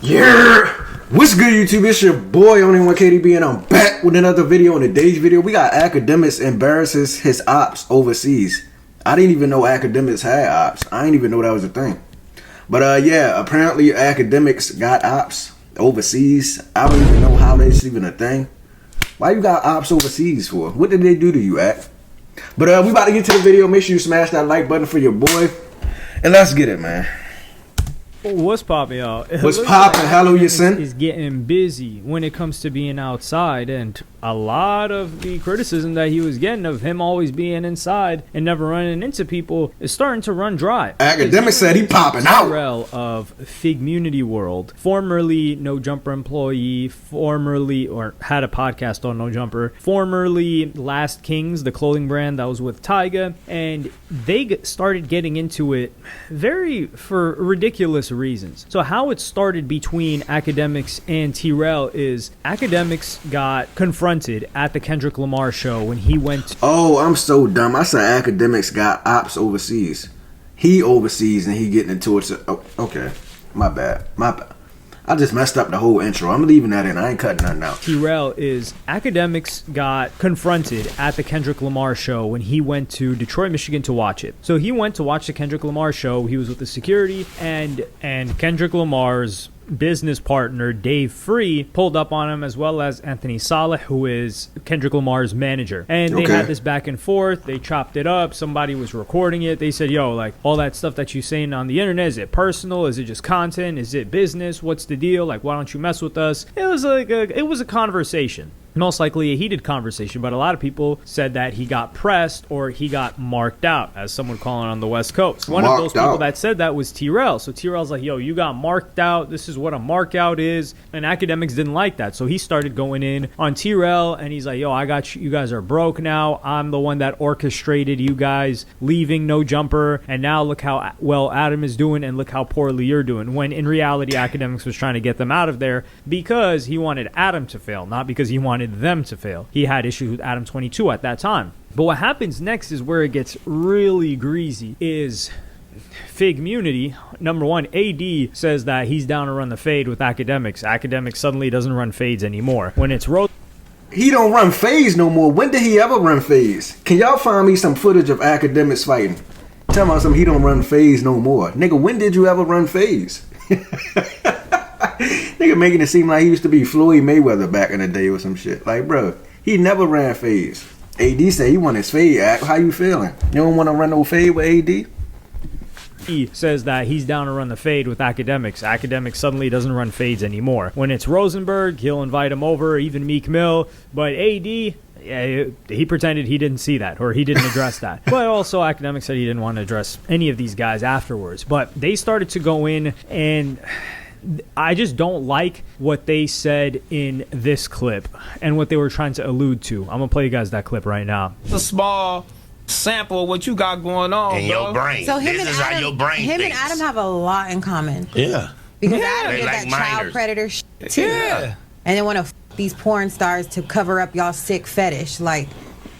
Yeah, what's good, YouTube? It's your boy Only One KDB, and I'm back with another video. In today's video, we got Akademiks embarrasses his ops overseas. I didn't even know Akademiks had ops. I didn't even know that was a thing. But yeah, apparently Akademiks got ops overseas. I don't even know how that's even a thing. Why you got ops overseas for? What did they do to you, Ak? But we about to get to the video. Make sure you smash that like button for your boy, and let's get it, man. What's poppin', y'all? What's poppin'? Hello, your son. Is getting busy when it comes to being outside, and a lot of the criticism that he was getting of him always being inside and never running into people is starting to run dry. Akademiks said he popping out. Tyrell of Figmunity World, formerly No Jumper employee, formerly or had a podcast on No Jumper, formerly Last Kings, the clothing brand that was with Tyga, and they started getting into it for ridiculous reasons. So how it started between Akademiks and Tyrell is Akademiks got confronted at the Kendrick Lamar show when he went. Oh, I'm so dumb. I said Akademiks got ops overseas. He overseas and he getting into it. So, oh, okay, my bad. I just messed up the whole intro. I'm leaving that in. I ain't cutting nothing out. Tyrell is Akademiks got confronted at the Kendrick Lamar show when he went to Detroit, Michigan to watch it. So he went to watch the Kendrick Lamar show. He was with the security, and Kendrick Lamar's business partner Dave Free pulled up on him, as well as Anthony Saleh, who is Kendrick Lamar's manager, and they had this back and forth. They chopped it up. Somebody was recording it. They said, yo, like, all that stuff that you saying on the internet, is it personal? Is it just content? Is it business? What's the deal? Like, why don't you mess with us? It was like it was a conversation, most likely a heated conversation, but a lot of people said that he got pressed or he got marked out, as someone calling on the West Coast. One of those people that said that was Tyrell. So Tyrell's like, yo, you got marked out. This is what a mark out is. And Akademiks didn't like that. So he started going in on Tyrell, and he's like, yo, I got you. You guys are broke now. I'm the one that orchestrated you guys leaving No Jumper. And now look how well Adam is doing and look how poorly you're doing. When in reality, Akademiks was trying to get them out of there because he wanted Adam to fail, not because he wanted them to fail. He had issues with Adam 22 at that time. But what happens next is where it gets really greasy. Is Figmunity, number one, AD says that he's down to run the fade with Akademiks. Akademiks suddenly doesn't run fades anymore. When it's he don't run fades no more. When did he ever run fades? Can y'all find me some footage of Akademiks fighting? Tell me something. He don't run fades no more. Nigga, when did you ever run fades? Nigga making it seem like he used to be Floyd Mayweather back in the day or some shit. Like, bro, he never ran fades. AD said he won his fade. How you feeling? You don't want to run no fade with AD? He says that he's down to run the fade with Akademiks. Akademiks suddenly doesn't run fades anymore. When it's Rosenberg, he'll invite him over, even Meek Mill. But AD, yeah, he pretended he didn't see that, or he didn't address that. But also Akademiks said he didn't want to address any of these guys afterwards. But they started to go in, and I just don't like what they said in this clip and what they were trying to allude to. I'm going to play you guys that clip right now. It's a small sample of what you got going on in your brain. So this is how your brain him thinks. And Adam have a lot in common. Yeah. Because Adam they did like that child minors. predator shit too. Yeah. And they want to these porn stars to cover up y'all sick fetish. Like,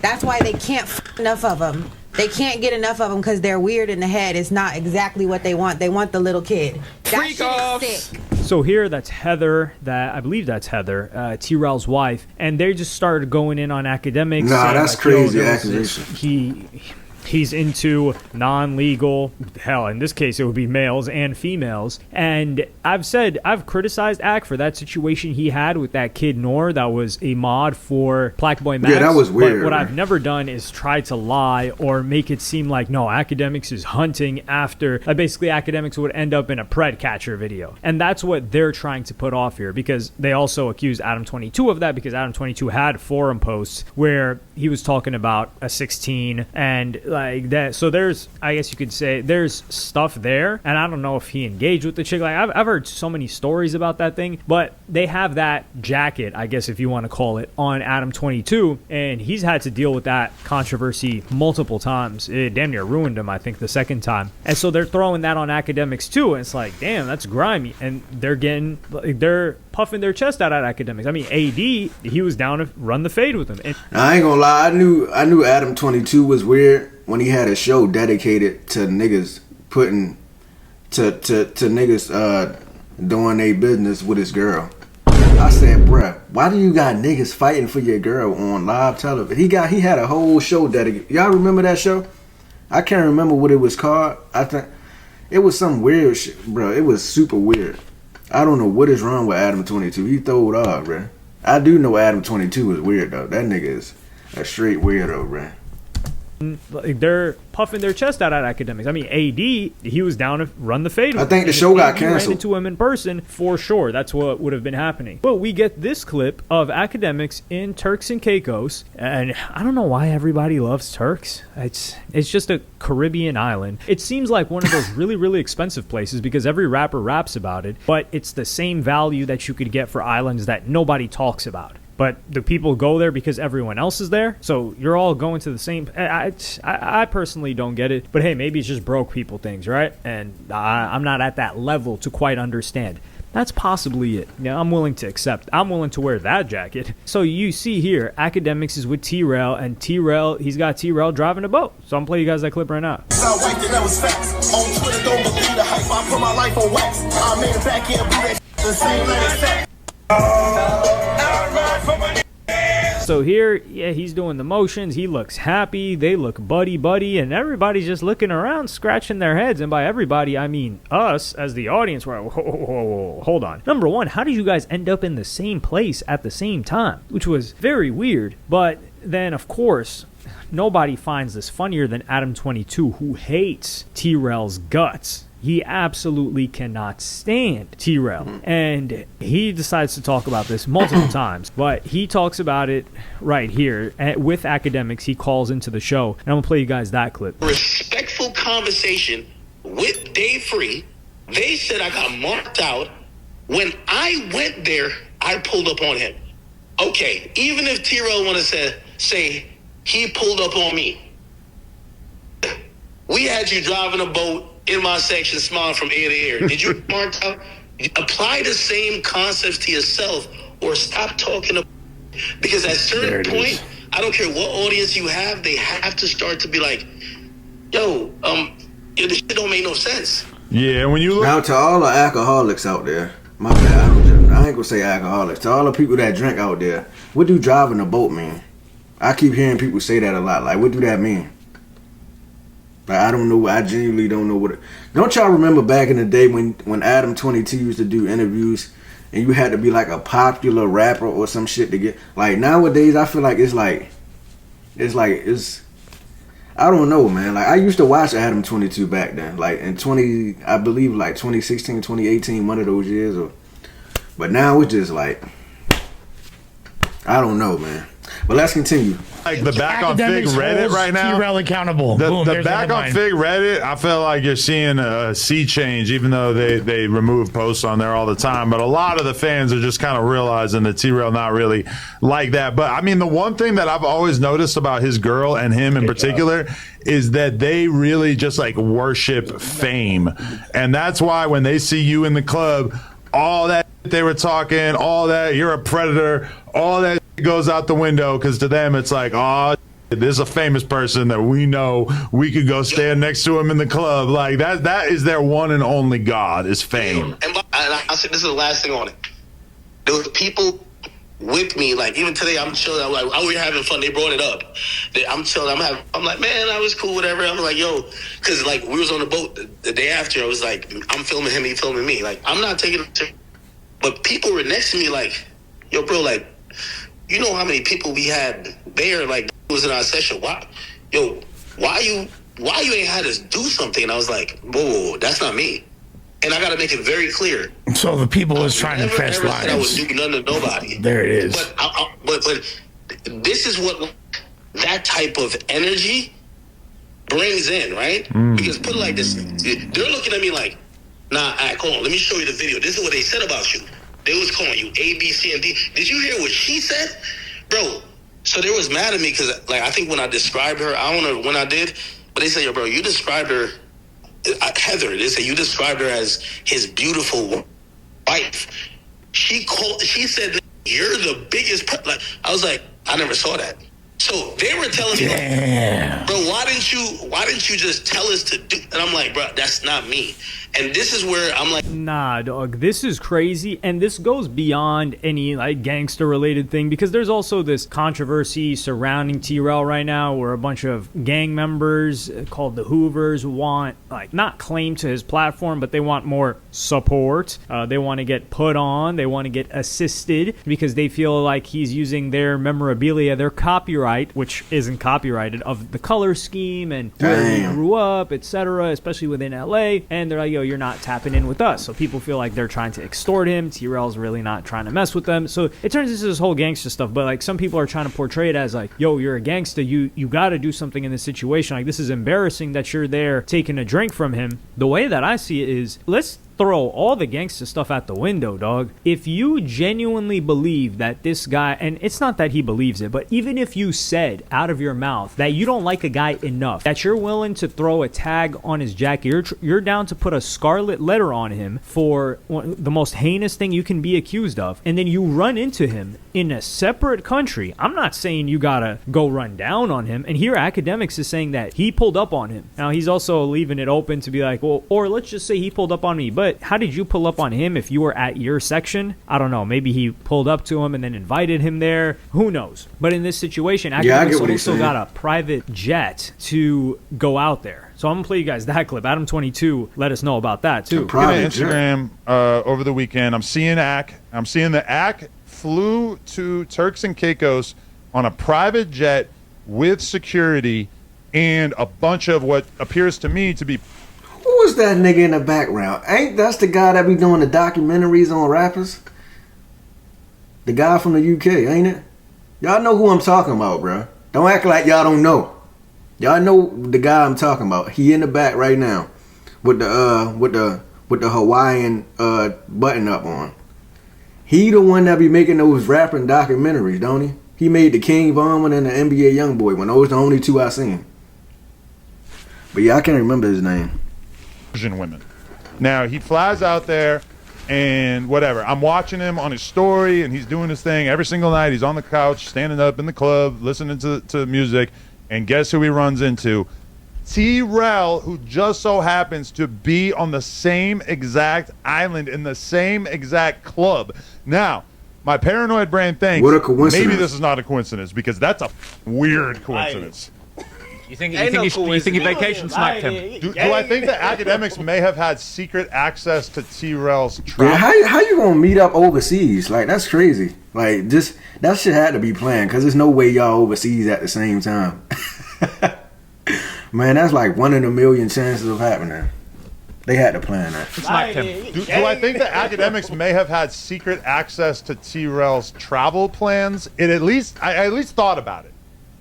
that's why they can't enough of them. They can't get enough of them because they're weird in the head. It's not exactly what they want. They want the little kid. That shit is sick. So here, that's Heather. I believe that's Heather, Tyrell's wife, and they just started going in on Akademiks. Nah, that's like, crazy accusation. He's into non-legal, hell, in this case it would be males and females. And I've criticized Ak for that situation he had with that kid Noor that was a mod for Blackboy Max. Yeah, that was weird. But what I've never done is try to lie or make it seem like, no, Akademiks is hunting after, basically Akademiks would end up in a pred catcher video. And that's what they're trying to put off here, because they also accused Adam 22 of that, because Adam 22 had forum posts where he was talking about a 16 and like that. So there's, I guess you could say, there's stuff there, and I don't know if he engaged with the chick. Like, I've heard so many stories about that thing, but they have that jacket, I guess if you want to call it, on Adam 22, and he's had to deal with that controversy multiple times. It damn near ruined him, I think, the second time. And so they're throwing that on Akademiks too, and it's like, damn, that's grimy. And they're puffing their chest out at Akademiks. I mean, AD, he was down to run the fade with him. And I ain't gonna lie, I knew Adam 22 was weird when he had a show dedicated to niggas putting to niggas doing their business with his girl. I said, bruh, why do you got niggas fighting for your girl on live television? He had a whole show dedicated. Y'all remember that show? I can't remember what it was called. I think it was some weird shit, bro. It was super weird. I don't know what is wrong with Adam 22. He threw it off, bro. I do know Adam 22 is weird though. That nigga is a straight weirdo, bro. Like, they're puffing their chest out at Akademiks. I mean, AD, he was down to run the fade. I think the show got AD canceled. Ran into him in person for sure. That's what would have been happening. But we get this clip of Akademiks in Turks and Caicos, and I don't know why everybody loves Turks. It's just a Caribbean island. It seems like one of those really, really expensive places because every rapper raps about it, but it's the same value that you could get for islands that nobody talks about. But the people go there because everyone else is there. So you're all going to the same. I personally don't get it. But hey, maybe it's just broke people things, right? And I'm not at that level to quite understand. That's possibly it. Yeah, I'm willing to accept. I'm willing to wear that jacket. So you see here, Akademiks is with T-Rail, and T-Rail, he's got T-Rail driving a boat. So I'm playing you guys that clip right now. On Twitter, don't believe the hype. I put my life on wax. I made it back here, the same like So here, yeah, he's doing the motions. He looks happy. They look buddy, and everybody's just looking around, scratching their heads. And by everybody, I mean us as the audience. We're like, whoa, hold on. Number one, how did you guys end up in the same place at the same time? Which was very weird. But then, of course, nobody finds this funnier than Adam 22, who hates T-Rail's guts. He absolutely cannot stand T-Rail. And he decides to talk about this multiple times. But he talks about it right here. With Akademiks, he calls into the show. And I'm going to play you guys that clip. Respectful conversation with Dave Free. They said I got marked out. When I went there, I pulled up on him. Okay, even if T-Rail want to say he pulled up on me. We had you driving a boat in my section, smiling from ear to ear. Did you mark out? Apply the same concepts to yourself, or stop talking about. Because at a certain point, I don't care what audience you have, they have to start to be like, "Yo, this shit don't make no sense." Yeah, when you look Now to all the alcoholics out there, my bad, I ain't gonna say alcoholics. To all the people that drink out there, what do driving a boat mean? I keep hearing people say that a lot. Like, what do that mean? Like, I don't know. I genuinely don't know what it... Don't y'all remember back in the day when Adam 22 used to do interviews and you had to be like a popular rapper or some shit to get... Like, nowadays, I feel like it's I don't know, man. Like, I used to watch Adam 22 back then. Like, in 2016, 2018, one of those years. But now it's just like... I don't know, man. But let's continue. like the back on Fig Reddit right now. T-Rail accountable. The back on Fig Reddit, I feel like you're seeing a sea change, even though they remove posts on there all the time. But a lot of the fans are just kind of realizing that T-Rail not really like that. But I mean, the one thing that I've always noticed about his girl and him in particular is that they really just like worship fame. And that's why when they see you in the club, all that they were talking, all that you're a predator, all that goes out the window, because to them it's like, oh, there's a famous person that we know, we could go stand next to him in the club. Like that is their one and only God, is fame. And I'll say this is the last thing on it. There was people with me, like even today I'm chilling, I'm like, oh, we're having fun, they brought it up. I'm chilling, I'm like, man, I was cool, whatever. I'm like, yo, because like we was on the boat the day after, I was like, I'm filming him, he filming me. Like, I'm not taking it, but people were next to me like, yo, bro, like, you know how many people we had there, like, was in our session. Why you ain't had us do something? And I was like, whoa, that's not me. And I got to make it very clear. So the people is trying to fetch lines. I would do nothing to nobody. There it is. But this is what that type of energy brings in, right? Because put it like this, they're looking at me like, nah, hold on, let me show you the video. This is what they said about you. They was calling you A, B, C, and D. Did you hear what she said? Bro, so they was mad at me because, like, I think when I described her, I don't know when I did, but they said, yo, bro, you described her, Heather, they said you described her as his beautiful wife. She said, you're the biggest, like, I was like, I never saw that. So they were telling me, like, bro, why didn't you just tell us to do? And I'm like, bro, that's not me. And this is where I'm like, nah, dog, this is crazy, and this goes beyond any like gangster related thing, because there's also this controversy surrounding T-Rail right now where a bunch of gang members called the Hoovers want, like, not claim to his platform, but they want more support. They want to get put on, they want to get assisted because they feel like he's using their memorabilia, their copyright, which isn't copyrighted, of the color scheme and where he grew up, etc., especially within LA. And they're like, yo, you're not tapping in with us. So people feel like they're trying to extort him. T-Rail's really not trying to mess with them. So it turns into this whole gangster stuff. But like, some people are trying to portray it as like, yo, you're a gangster. You got to do something in this situation. Like, this is embarrassing that you're there taking a drink from him. The way that I see it is, let's throw all the gangster stuff out the window, dog. If you genuinely believe that this guy, and it's not that he believes it, but even if you said out of your mouth that you don't like a guy enough, that you're willing to throw a tag on his jacket, you're down to put a scarlet letter on him for the most heinous thing you can be accused of, and then you run into him in a separate country, I'm not saying you gotta go run down on him. And here Akademiks is saying that he pulled up on him. Now he's also leaving it open to be like, well, or let's just say he pulled up on me, but how did you pull up on him if you were at your section? I don't know. Maybe he pulled up to him and then invited him there. Who knows? But in this situation, Akademiks also got a private jet to go out there. So I'm going to play you guys that clip. Adam22 let us know about that, too. Instagram over the weekend. I'm seeing the Ak flew to Turks and Caicos on a private jet with security and a bunch of what appears to me to be... Who is that nigga in the background? Ain't that's the guy that be doing the documentaries on rappers? The guy from the UK, ain't it? Y'all know who I'm talking about, bro. Don't act like y'all don't know. Y'all know the guy I'm talking about. He in the back right now with the Hawaiian button up on. He the one that be making those rapping documentaries, don't he? He made the King Von and the NBA Youngboy one. Those the only two I seen. But yeah, I can't remember his name. Women. Now he flies out there and whatever. I'm watching him on his story and he's doing his thing every single night. He's on the couch, standing up in the club, listening to music. And guess who he runs into? T-Rail, who just so happens to be on the same exact island in the same exact club. Now, my paranoid brain thinks, what a coincidence. Maybe this is not a coincidence because that's a weird coincidence. You think he vacation sniped him? Do I think that Akademiks may have had secret access to T-Rail's travel? Yeah, how you gonna meet up overseas? Like, that's crazy. Like, just that shit had to be planned because there's no way y'all overseas at the same time. Man, that's like 1 in a million chances of happening. They had to plan that. Sniped him. Do I think that Akademiks may have had secret access to T-Rail's travel plans? I at least thought about it.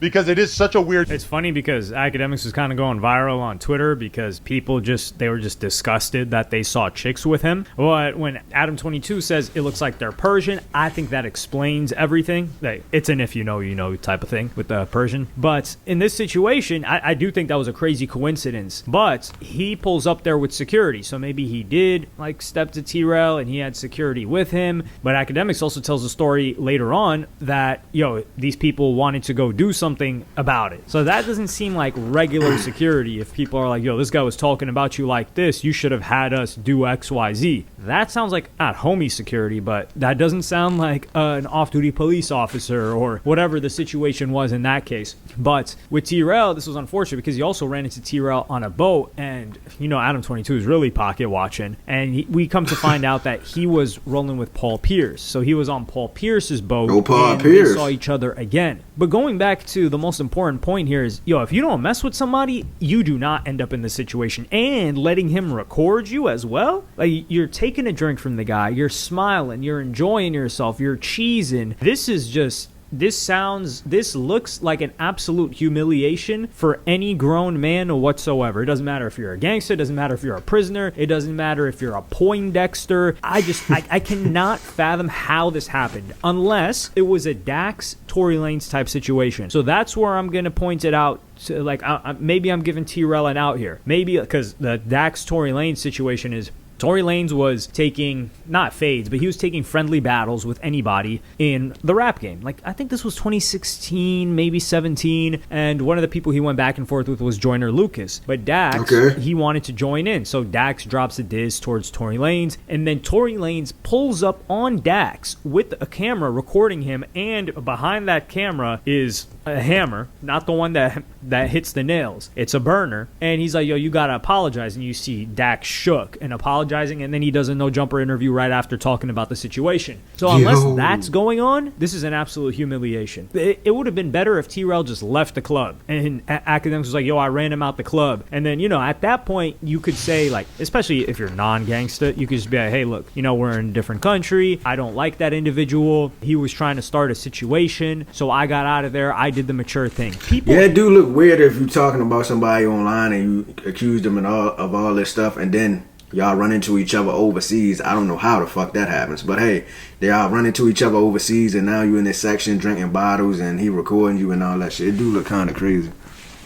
Because it is such a weird... It's funny because Akademiks was kind of going viral on Twitter because people they were just disgusted that they saw chicks with him. But when Adam22 says it looks like they're Persian, I think that explains everything. Like, it's an if you know type of thing with the Persian. But in this situation, I do think that was a crazy coincidence. But he pulls up there with security. So maybe he did like step to T-Rail and he had security with him. But Akademiks also tells a story later on that, these people wanted to go do something about it. So that doesn't seem like regular security. If people are like, this guy was talking about you like this, you should have had us do XYZ. That sounds like not homie security, but that doesn't sound like an off-duty police officer or whatever the situation was in that case. But with T-Rail, this was unfortunate because he also ran into T-Rail on a boat, and Adam22 is really pocket watching, and we come to find out that he was rolling with Paul Pierce. So he was on Paul Pierce's boat, and they saw each other again. But going back to the most important point here is, if you don't mess with somebody, you do not end up in this situation. And letting him record you as well, like, you're taking a drink from the guy, you're smiling, you're enjoying yourself, you're cheesing. This looks like an absolute humiliation for any grown man whatsoever. It doesn't matter if you're a gangster, it doesn't matter if you're a prisoner, it doesn't matter if you're a Poindexter. I cannot fathom how this happened unless it was a Dax, Tory Lanez type situation. So that's where I'm going to point it out. Maybe I'm giving T-Rail an out here. Maybe because the Dax, Tory Lanez situation is Tory Lanez was taking, not fades, but he was taking friendly battles with anybody in the rap game. Like, I think this was 2016, maybe 17, and one of the people he went back and forth with was Joyner Lucas. But Dax, he wanted to join in, so Dax drops a diss towards Tory Lanez, and then Tory Lanez pulls up on Dax with a camera recording him, and behind that camera is a hammer, not the one that hits the nails. It's a burner, and he's like, yo, you gotta apologize, and you see Dax shook and apologizing, and then he does a no jumper interview right after talking about the situation. So unless that's going on, this is an absolute humiliation. It would have been better if T-Rail just left the club and Akademiks was like, yo, I ran him out the club, and then, you know, at that point you could say, like, especially if you're non-gangsta, you could just be like, hey, look, you know, we're in a different country, I don't like that individual, he was trying to start a situation, so I got out of there, I did the mature thing. People, it do look weird if you're talking about somebody online and you accuse them of all this stuff, and then y'all run into each other overseas. I don't know how the fuck that happens, but hey, they all run into each other overseas, and now you in this section drinking bottles, and he recording you and all that shit. It do look kind of crazy.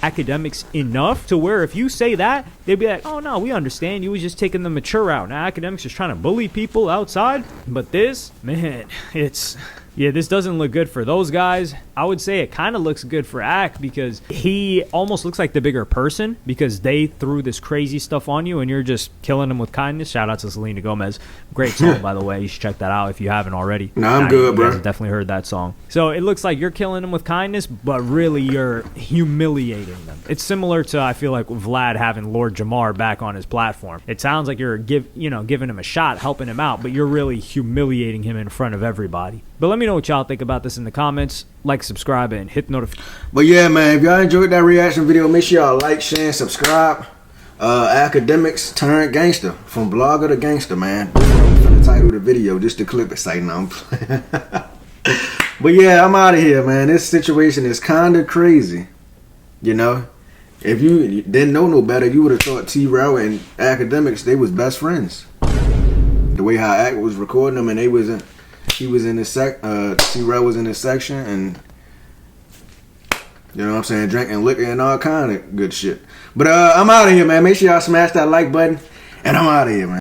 Akademiks enough to where if you say that, they'd be like, oh no, we understand, you was just taking the mature route. Now Akademiks is trying to bully people outside, but this, man, this doesn't look good for those guys. I would say it kind of looks good for Ak because he almost looks like the bigger person because they threw this crazy stuff on you and you're just killing them with kindness. Shout out to Selena Gomez. Great song, by the way. You should check that out if you haven't already. No, I'm good, bro. You guys have definitely heard that song. So it looks like you're killing them with kindness, but really you're humiliating them. It's similar to, I feel like, Vlad having Lord Jamar back on his platform. It sounds like you're giving him a shot, helping him out, but you're really humiliating him in front of everybody. But let me know what y'all think about this in the comments. Like, subscribe, and hit the notification. But yeah, man, if y'all enjoyed that reaction video, make sure y'all like, share, and subscribe. Akademiks turned gangster, from blogger to gangster, man. For the title of the video, just the clip is saying I'm playing. But yeah, I'm out of here, man. This situation is kind of crazy. You know, if you didn't know no better, you would have thought T-Rail and Akademiks, they was best friends. The way how Ak was recording them, and he was in his T-Rail was in his section, and you know what I'm saying, drinking liquor and all kind of good shit. But I'm out of here, man. Make sure y'all smash that like button, and I'm out of here, man.